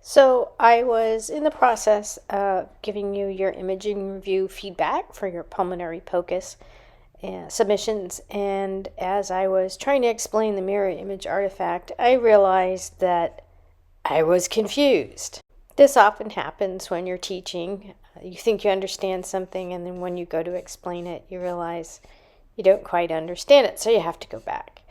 So I was in the process of giving you your imaging review feedback for your pulmonary POCUS submissions, and as I was trying to explain the mirror image artifact, I realized that I was confused. This often happens when you're teaching. You think you understand something, and then when you go to explain it, you realize you don't quite understand it, so you have to go back.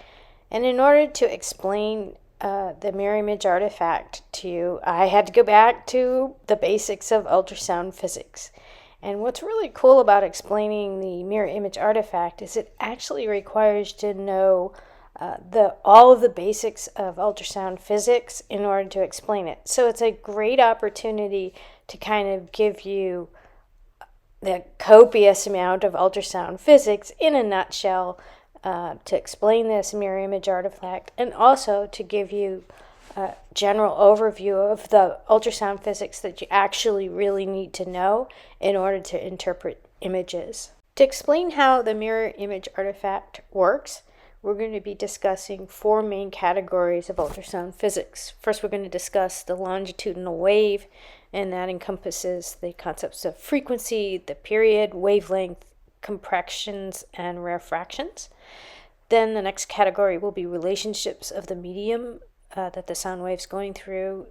And in order to explain the mirror image artifact to you, I had to go back to the basics of ultrasound physics. And what's really cool about explaining the mirror image artifact is it actually requires you to know all of the basics of ultrasound physics in order to explain it. So it's a great opportunity to kind of give you the copious amount of ultrasound physics in a nutshell, to explain this mirror image artifact, and also to give you a general overview of the ultrasound physics that you actually really need to know in order to interpret images. To explain how the mirror image artifact works, we're going to be discussing four main categories of ultrasound physics. First, we're going to discuss the longitudinal wave, and that encompasses the concepts of frequency, the period, wavelength, compressions, and rarefactions. Then the next category will be relationships of the medium that the sound wave's going through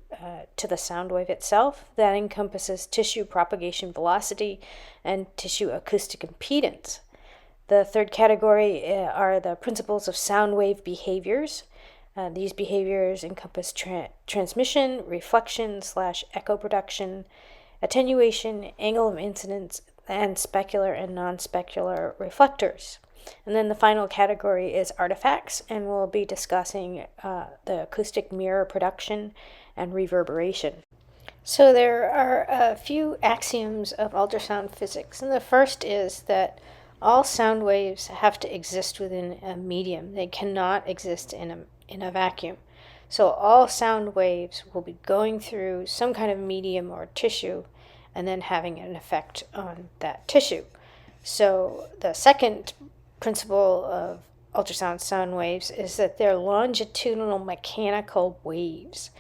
to the sound wave itself. That encompasses tissue propagation velocity and tissue acoustic impedance. The third category are the principles of sound wave behaviors. These behaviors encompass transmission, reflection / echo production, attenuation, angle of incidence, and specular and non-specular reflectors. And then the final category is artifacts, and we'll be discussing the acoustic mirror production and reverberation. So there are a few axioms of ultrasound physics, and the first is that all sound waves have to exist within a medium. They cannot exist in a vacuum. So all sound waves will be going through some kind of medium or tissue and then having an effect on that tissue. So the second principle of ultrasound sound waves is that they're longitudinal mechanical waves.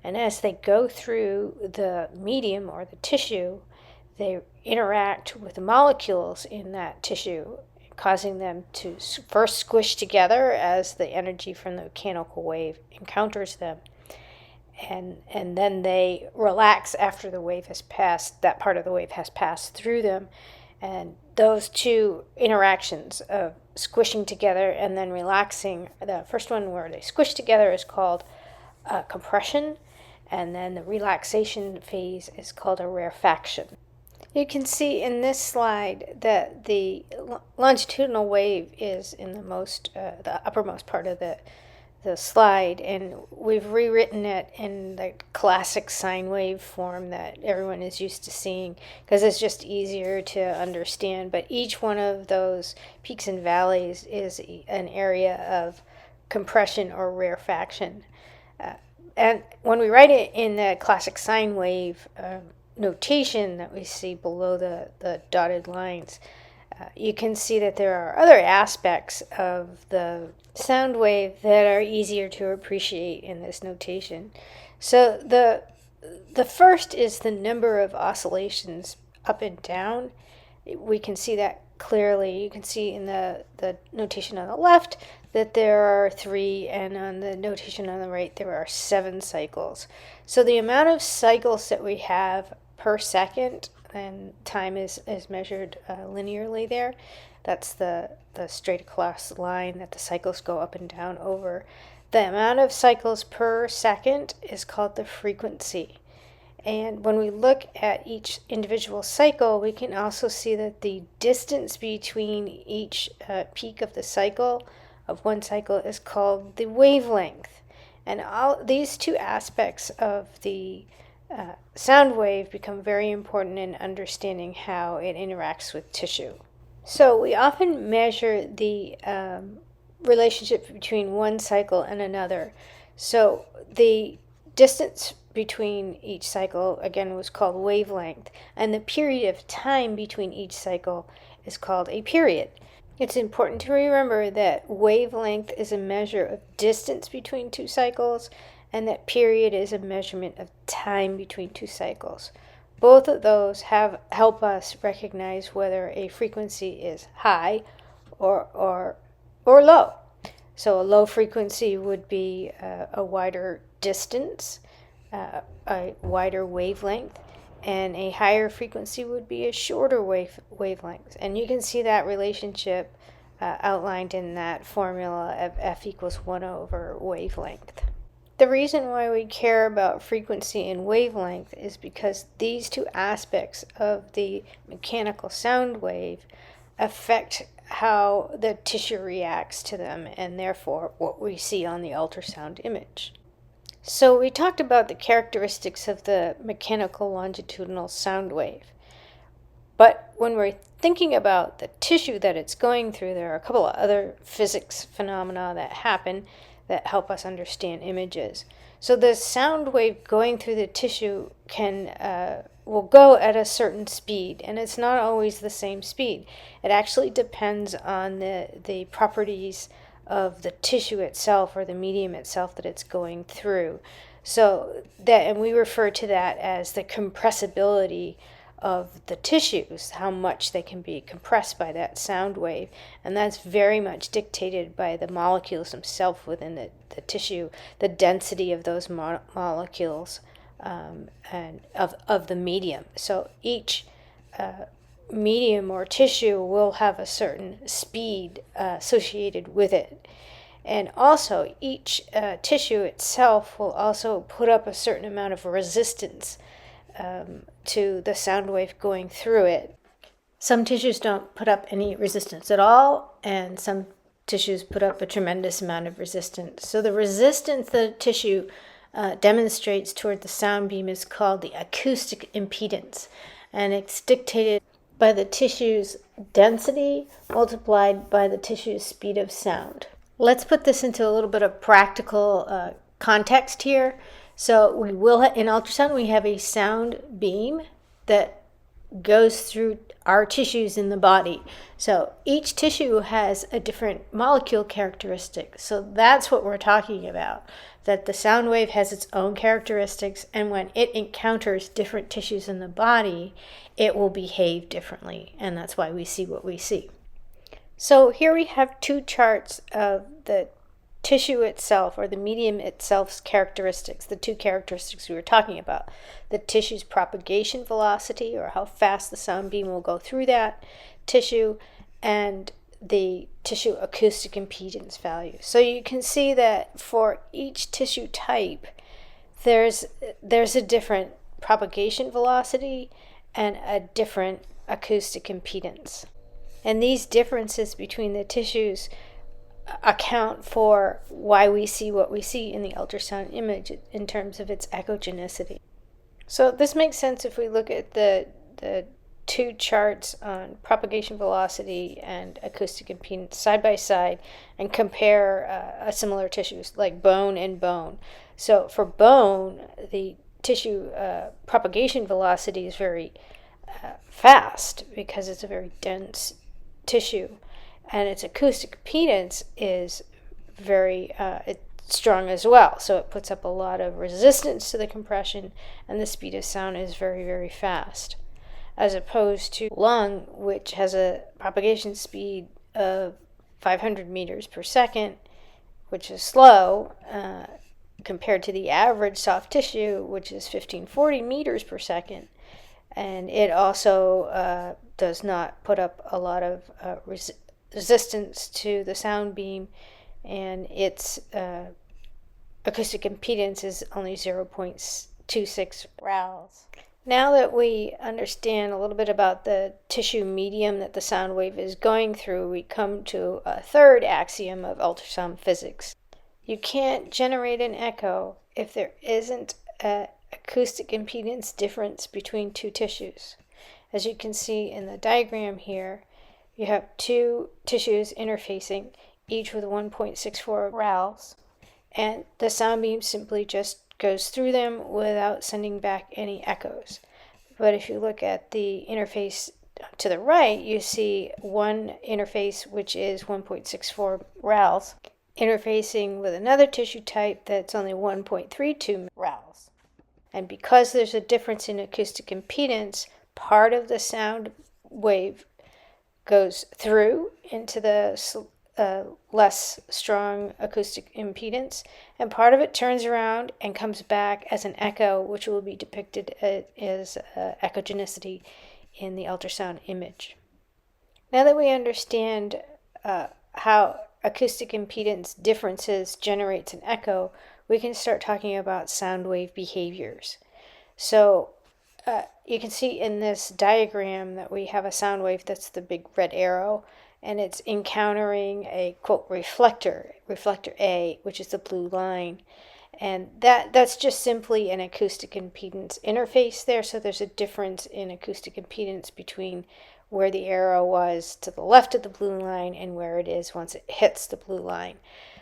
And as they go through the medium or the tissue, they interact with the molecules in that tissue, causing them to first squish together as the energy from the mechanical wave encounters them. And then they relax after the wave has passed, that part of the wave has passed through them. And those two interactions of squishing together and then relaxing, the first one where they squish together is called compression, and then the relaxation phase is called a rarefaction. You can see in this slide that the longitudinal wave is in the uppermost part of the slide, and we've rewritten it in the classic sine wave form that everyone is used to seeing because it's just easier to understand. But each one of those peaks and valleys is an area of compression or rarefaction. And when we write it in the classic sine wave notation that we see below the dotted lines, you can see that there are other aspects of the sound wave that are easier to appreciate in this notation. So the first is the number of oscillations up and down. We can see that clearly. You can see in the notation on the left that there are 3, and on the notation on the right there are 7 cycles. So the amount of cycles that we have per second, and time is measured linearly there. That's the straight across line that the cycles go up and down over. The amount of cycles per second is called the frequency. And when we look at each individual cycle, we can also see that the distance between each peak of the cycle, of one cycle, is called the wavelength. And all these two aspects of the sound wave become very important in understanding how it interacts with tissue. So we often measure the relationship between one cycle and another. So the distance between each cycle, again, was called wavelength, and the period of time between each cycle is called a period. It's important to remember that wavelength is a measure of distance between two cycles, and that period is a measurement of time between two cycles. Both of those help us recognize whether a frequency is high or low. So a low frequency would be a wider distance, a wider wavelength, and a higher frequency would be a shorter wavelength. And you can see that relationship outlined in that formula of F equals 1 over wavelength. The reason why we care about frequency and wavelength is because these two aspects of the mechanical sound wave affect how the tissue reacts to them, and therefore what we see on the ultrasound image. So we talked about the characteristics of the mechanical longitudinal sound wave. But when we're thinking about the tissue that it's going through, there are a couple of other physics phenomena that happen that help us understand images. So the sound wave going through the tissue will go at a certain speed, and it's not always the same speed. It actually depends on the properties of the tissue itself or the medium itself that it's going through. So that, and we refer to that as the compressibility of the tissues, how much they can be compressed by that sound wave, and that's very much dictated by the molecules themselves within the tissue, the density of those molecules, and of the medium. So each medium or tissue will have a certain speed associated with it. And also each tissue itself will also put up a certain amount of resistance to the sound wave going through it. Some tissues don't put up any resistance at all, and some tissues put up a tremendous amount of resistance. So the resistance that a tissue demonstrates toward the sound beam is called the acoustic impedance, and it's dictated by the tissue's density multiplied by the tissue's speed of sound. Let's put this into a little bit of practical context here. So we will in ultrasound, we have a sound beam that goes through our tissues in the body. So each tissue has a different molecule characteristic. So that's what we're talking about, that the sound wave has its own characteristics, and when it encounters different tissues in the body, it will behave differently, and that's why we see what we see. So here we have two charts of the tissue itself, or the medium itself's characteristics, the two characteristics we were talking about. The tissue's propagation velocity, or how fast the sound beam will go through that tissue, and the tissue acoustic impedance value. So you can see that for each tissue type, there's a different propagation velocity and a different acoustic impedance. And these differences between the tissues account for why we see what we see in the ultrasound image in terms of its echogenicity. So this makes sense if we look at the two charts on propagation velocity and acoustic impedance side by side and compare similar tissues like bone and bone. So for bone, the tissue propagation velocity is very fast because it's a very dense tissue, and its acoustic impedance is very strong as well. So it puts up a lot of resistance to the compression, and the speed of sound is very, very fast. As opposed to lung, which has a propagation speed of 500 meters per second, which is slow, compared to the average soft tissue, which is 1540 meters per second. And it also does not put up a lot of resistance to the sound beam, and its acoustic impedance is only 0.26 rals. Now that we understand a little bit about the tissue medium that the sound wave is going through, we come to a third axiom of ultrasound physics. You can't generate an echo if there isn't an acoustic impedance difference between two tissues. As you can see in the diagram here, you have two tissues interfacing, each with 1.64 rals, and the sound beam simply just goes through them without sending back any echoes. But if you look at the interface to the right, you see one interface which is 1.64 rals, interfacing with another tissue type that's only 1.32 rels. And because there's a difference in acoustic impedance, part of the sound wave goes through into the less strong acoustic impedance, and part of it turns around and comes back as an echo, which will be depicted as echogenicity in the ultrasound image. Now that we understand how acoustic impedance differences generates an echo, we can start talking about sound wave behaviors. So you can see in this diagram that we have a sound wave that's the big red arrow, and it's encountering a, quote, reflector A, which is the blue line. And that's just simply an acoustic impedance interface there, so there's a difference in acoustic impedance between where the arrow was to the left of the blue line and where it is once it hits the blue line.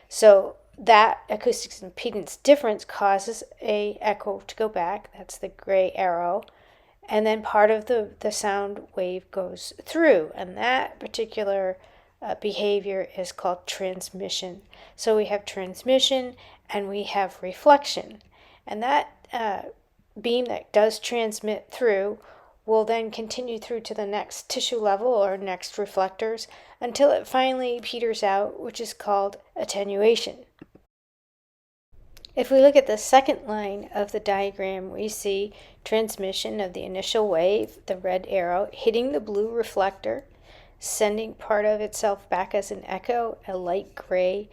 So that acoustic impedance difference causes a echo to go back. That's the gray arrow. And then part of the sound wave goes through, and that particular behavior is called transmission. So we have transmission and we have reflection. And that beam that does transmit through will then continue through to the next tissue level or next reflectors until it finally peters out, which is called attenuation. If we look at the second line of the diagram, we see transmission of the initial wave, the red arrow, hitting the blue reflector, sending part of itself back as an echo, a light gray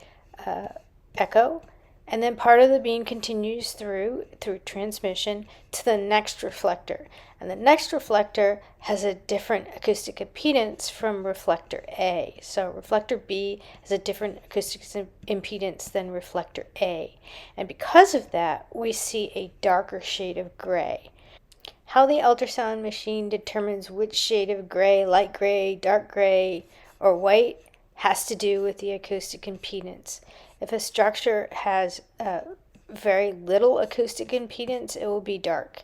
echo, and then part of the beam continues through transmission to the next reflector. And the next reflector has a different acoustic impedance from reflector A. So reflector B has a different acoustic impedance than reflector A. And because of that, we see a darker shade of gray. How the ultrasound machine determines which shade of gray, light gray, dark gray, or white, has to do with the acoustic impedance. If a structure has very little acoustic impedance, it will be dark.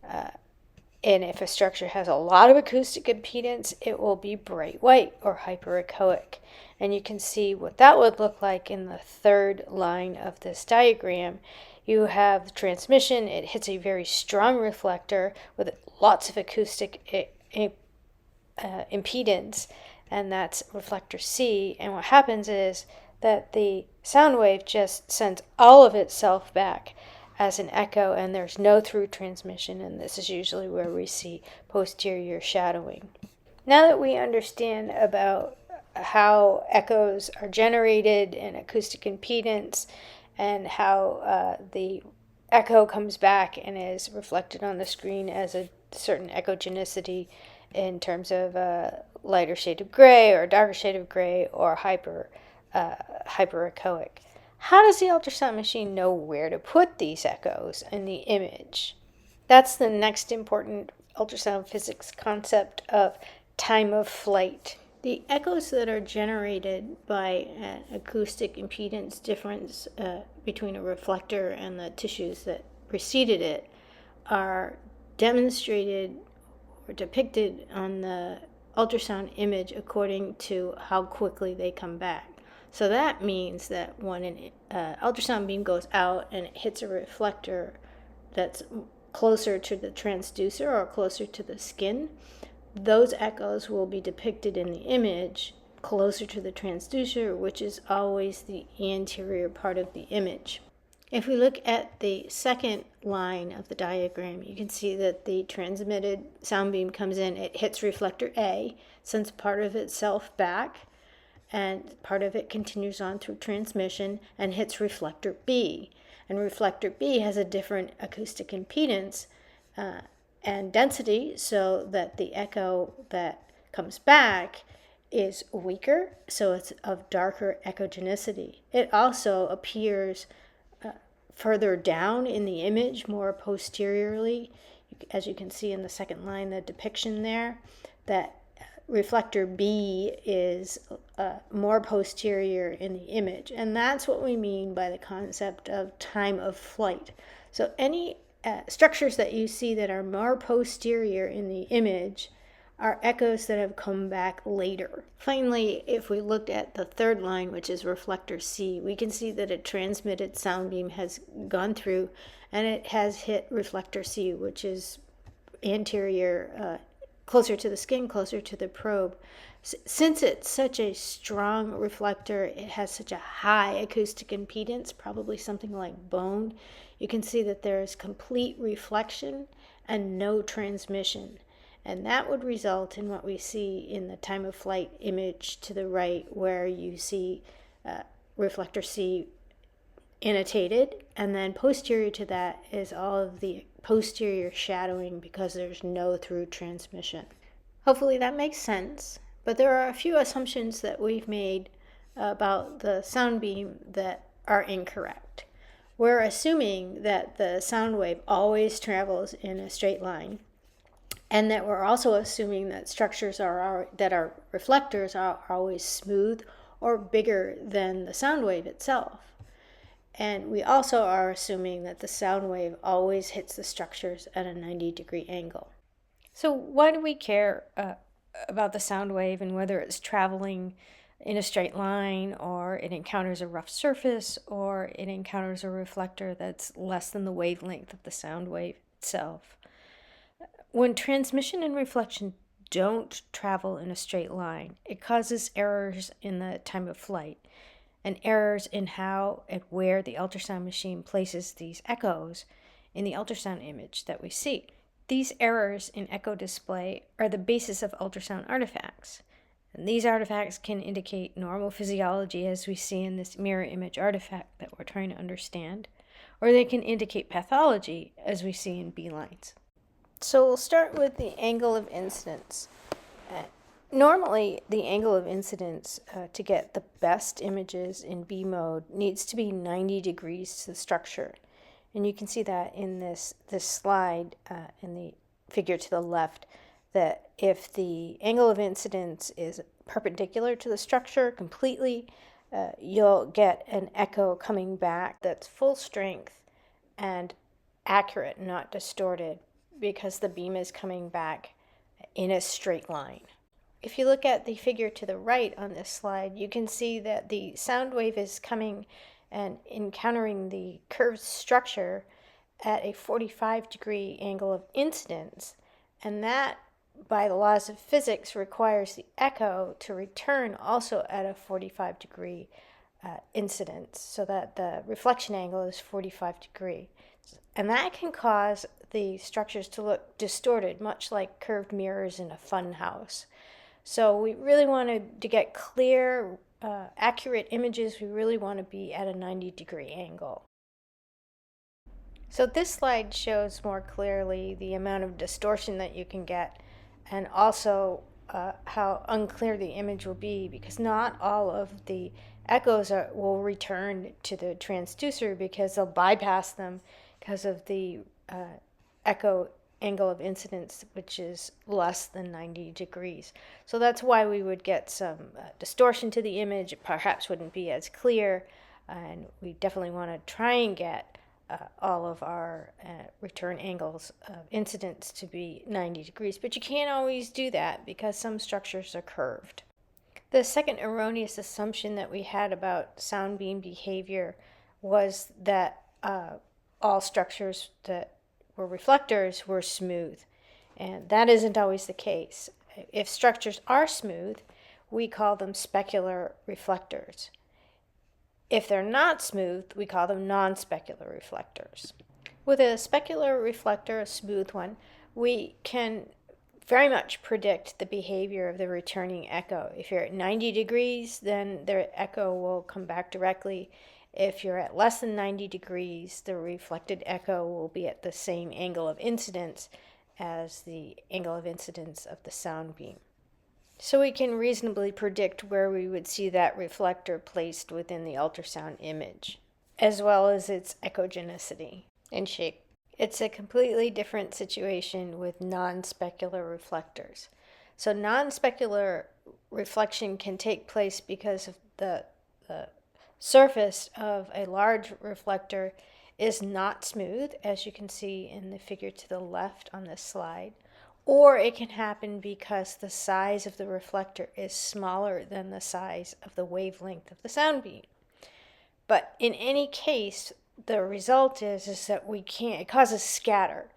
And if a structure has a lot of acoustic impedance, it will be bright white or hyperechoic. And you can see what that would look like in the third line of this diagram. You have the transmission. It hits a very strong reflector with lots of acoustic impedance, and that's reflector C. And what happens is that the sound wave just sends all of itself back as an echo, and there's no through transmission, and this is usually where we see posterior shadowing. Now that we understand about how echoes are generated and acoustic impedance, and how the echo comes back and is reflected on the screen as a certain echogenicity in terms of a lighter shade of gray or a darker shade of gray or hyperechoic. How does the ultrasound machine know where to put these echoes in the image? That's the next important ultrasound physics concept of time of flight. The echoes that are generated by an acoustic impedance difference between a reflector and the tissues that preceded it are demonstrated or depicted on the ultrasound image according to how quickly they come back. So that means that when an ultrasound beam goes out and it hits a reflector that's closer to the transducer or closer to the skin, those echoes will be depicted in the image closer to the transducer, which is always the anterior part of the image. If we look at the second line of the diagram, you can see that the transmitted sound beam comes in, it hits reflector A, sends part of itself back, and part of it continues on through transmission and hits reflector B. And reflector B has a different acoustic impedance and density, so that the echo that comes back is weaker, so it's of darker echogenicity. It also appears further down in the image, more posteriorly, as you can see in the second line, the depiction there, that reflector B is more posterior in the image. And that's what we mean by the concept of time of flight. So any structures that you see that are more posterior in the image are echoes that have come back later. Finally, if we looked at the third line, which is reflector C, we can see that a transmitted sound beam has gone through and it has hit reflector C, which is anterior, closer to the skin, closer to the probe. Since it's such a strong reflector, it has such a high acoustic impedance, probably something like bone, you can see that there is complete reflection and no transmission. And that would result in what we see in the time of flight image to the right, where you see reflector C annotated, and then posterior to that is all of the posterior shadowing because there's no through transmission. Hopefully that makes sense, but there are a few assumptions that we've made about the sound beam that are incorrect. We're assuming that the sound wave always travels in a straight line, and that we're also assuming that structures that are reflectors are always smooth or bigger than the sound wave itself. And we also are assuming that the sound wave always hits the structures at a 90-degree angle. So why do we care about the sound wave and whether it's traveling in a straight line, or it encounters a rough surface, or it encounters a reflector that's less than the wavelength of the sound wave itself? When transmission and reflection don't travel in a straight line, it causes errors in the time of flight, and errors in how and where the ultrasound machine places these echoes in the ultrasound image that we see. These errors in echo display are the basis of ultrasound artifacts. And these artifacts can indicate normal physiology, as we see in this mirror image artifact that we're trying to understand, or they can indicate pathology, as we see in B lines. So we'll start with the angle of incidence. Normally, the angle of incidence to get the best images in B mode needs to be 90 degrees to the structure. And you can see that in this slide in the figure to the left, that if the angle of incidence is perpendicular to the structure completely, you'll get an echo coming back that's full strength and accurate, not distorted, because the beam is coming back in a straight line. If you look at the figure to the right on this slide, you can see that the sound wave is coming and encountering the curved structure at a 45-degree angle of incidence, and that, by the laws of physics, requires the echo to return also at a 45-degree incidence, so that the reflection angle is 45 degrees. And that can cause the structures to look distorted, much like curved mirrors in a fun house. So we really wanted to get clear, accurate images. We really want to be at a 90-degree angle. So this slide shows more clearly the amount of distortion that you can get, and also how unclear the image will be, because not all of the echoes will return to the transducer, because they'll bypass them because of the echo angle of incidence, which is less than 90 degrees. So that's why we would get some distortion to the image. It perhaps wouldn't be as clear, and we definitely want to try and get all of our return angles of incidence to be 90 degrees, but you can't always do that because some structures are curved. The second erroneous assumption that we had about sound beam behavior was that all structures that were reflectors were smooth, and that isn't always the case. If structures are smooth, we call them specular reflectors. If they're not smooth, we call them non-specular reflectors. With a specular reflector, a smooth one, we can very much predict the behavior of the returning echo. If you're at 90 degrees, then the echo will come back directly. If you're at less than 90 degrees, the reflected echo will be at the same angle of incidence as the angle of incidence of the sound beam. So we can reasonably predict where we would see that reflector placed within the ultrasound image, as well as its echogenicity and shape. It's a completely different situation with non-specular reflectors. So non-specular reflection can take place because of the surface of a large reflector is not smooth, as you can see in the figure to the left on this slide, or it can happen because the size of the reflector is smaller than the size of the wavelength of the sound beam. But in any case, the result is that it causes scatter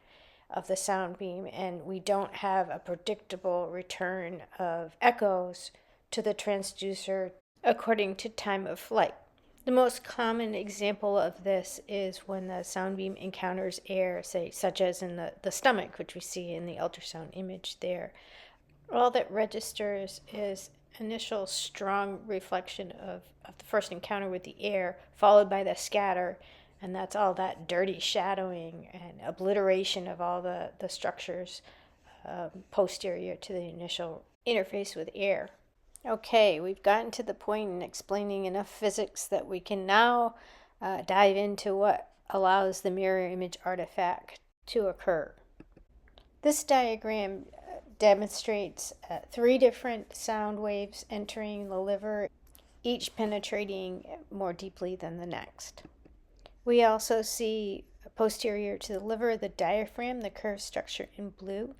of the sound beam, and we don't have a predictable return of echoes to the transducer according to time of flight. The most common example of this is when the sound beam encounters air, say, such as in the stomach, which we see in the ultrasound image there. All that registers is initial strong reflection of the first encounter with the air, followed by the scatter, and that's all that dirty shadowing and obliteration of all the structures posterior to the initial interface with air. Okay, we've gotten to the point in explaining enough physics that we can now dive into what allows the mirror image artifact to occur. This diagram demonstrates 3 different sound waves entering the liver, each penetrating more deeply than the next. We also see posterior to the liver the diaphragm, the curved structure in blue,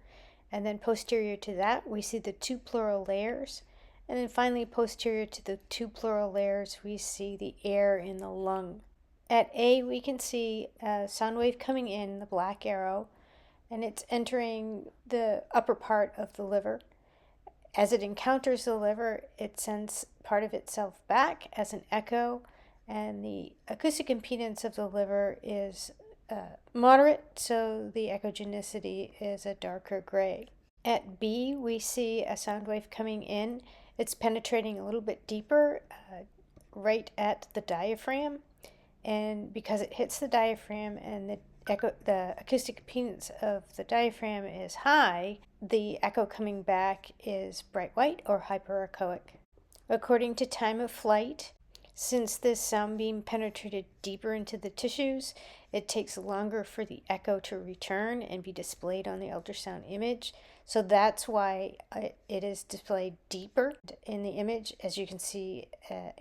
and then posterior to that we see the 2 pleural layers, and then finally posterior to the 2 pleural layers we see the air in the lung. At A we can see a sound wave coming in, the black arrow, and it's entering the upper part of the liver. As it encounters the liver, it sends part of itself back as an echo, and the acoustic impedance of the liver is moderate, so the echogenicity is a darker gray. At B, we see a sound wave coming in. It's penetrating a little bit deeper, right at the diaphragm, and because it hits the diaphragm and the acoustic impedance of the diaphragm is high, the echo coming back is bright white or hyperechoic. According to time of flight, since this sound beam penetrated deeper into the tissues, it takes longer for the echo to return and be displayed on the ultrasound image. So that's why it is displayed deeper in the image, as you can see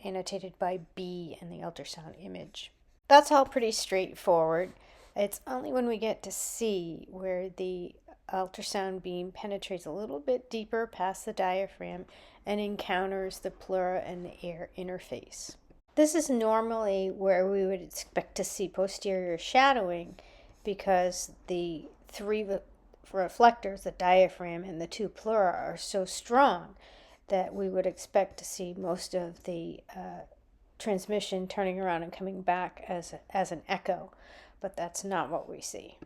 annotated by B in the ultrasound image. That's all pretty straightforward. It's only when we get to C where the ultrasound beam penetrates a little bit deeper past the diaphragm and encounters the pleura and the air interface. This is normally where we would expect to see posterior shadowing because the 3 reflectors, the diaphragm and the 2 pleura, are so strong that we would expect to see most of the transmission turning around and coming back as an echo, but that's not what we see.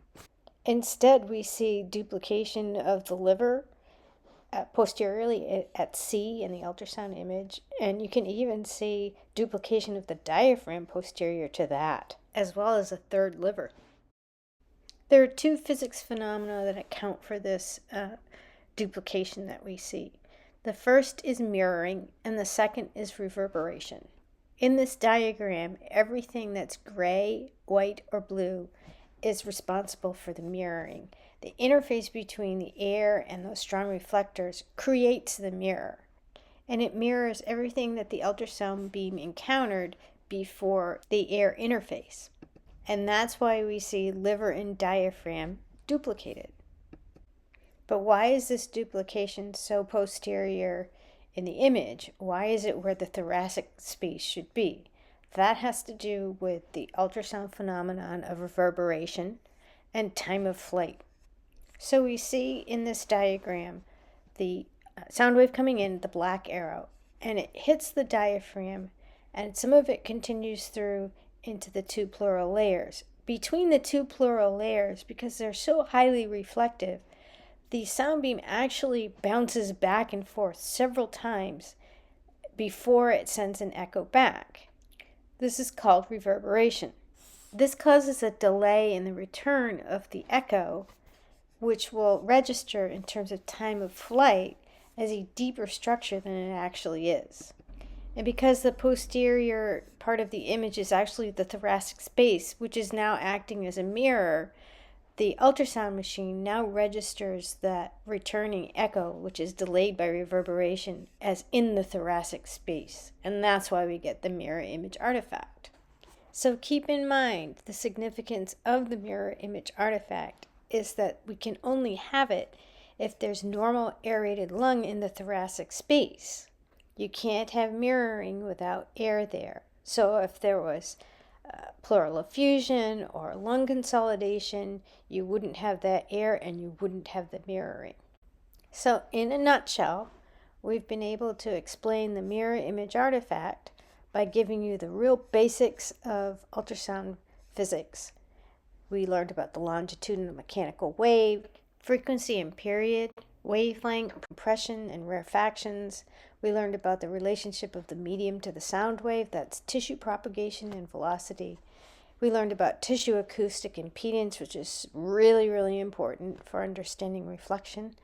Instead, we see duplication of the liver posteriorly at C in the ultrasound image, and you can even see duplication of the diaphragm posterior to that, as well as a 3rd liver. There are 2 physics phenomena that account for this duplication that we see. The first is mirroring, and the second is reverberation. In this diagram, everything that's gray, white, or blue is responsible for the mirroring. The interface between the air and those strong reflectors creates the mirror, and it mirrors everything that the ultrasound beam encountered before the air interface. And that's why we see liver and diaphragm duplicated. But why is this duplication so posterior in the image? Why is it where the thoracic space should be? That has to do with the ultrasound phenomenon of reverberation and time of flight. So we see in this diagram the sound wave coming in, the black arrow, and it hits the diaphragm, and some of it continues through into the 2 pleural layers. Between the 2 pleural layers, because they're so highly reflective, the sound beam actually bounces back and forth several times before it sends an echo back. This is called reverberation. This causes a delay in the return of the echo, which will register in terms of time of flight as a deeper structure than it actually is. And because the posterior part of the image is actually the thoracic space, which is now acting as a mirror, the ultrasound machine now registers that returning echo, which is delayed by reverberation, as in the thoracic space. And that's why we get the mirror image artifact. So keep in mind the significance of the mirror image artifact is that we can only have it if there's normal aerated lung in the thoracic space. You can't have mirroring without air there. So if there was pleural effusion or lung consolidation, you wouldn't have that air and you wouldn't have the mirroring. So in a nutshell, we've been able to explain the mirror image artifact by giving you the real basics of ultrasound physics. We learned about the longitudinal mechanical wave, frequency and period, wavelength, compression, and rarefactions. We learned about the relationship of the medium to the sound wave, that's tissue propagation and velocity. We learned about tissue acoustic impedance, which is really, really important for understanding reflection.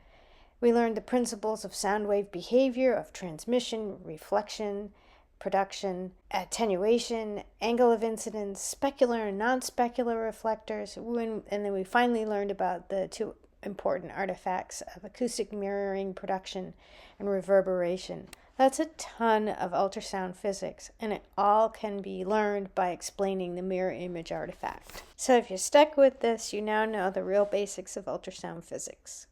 We learned the principles of sound wave behavior, of transmission, reflection, production, attenuation, angle of incidence, specular and non-specular reflectors, and then we finally learned about the two important artifacts of acoustic mirroring, production, and reverberation. That's a ton of ultrasound physics, and it all can be learned by explaining the mirror image artifact. So if you're stuck with this, you now know the real basics of ultrasound physics.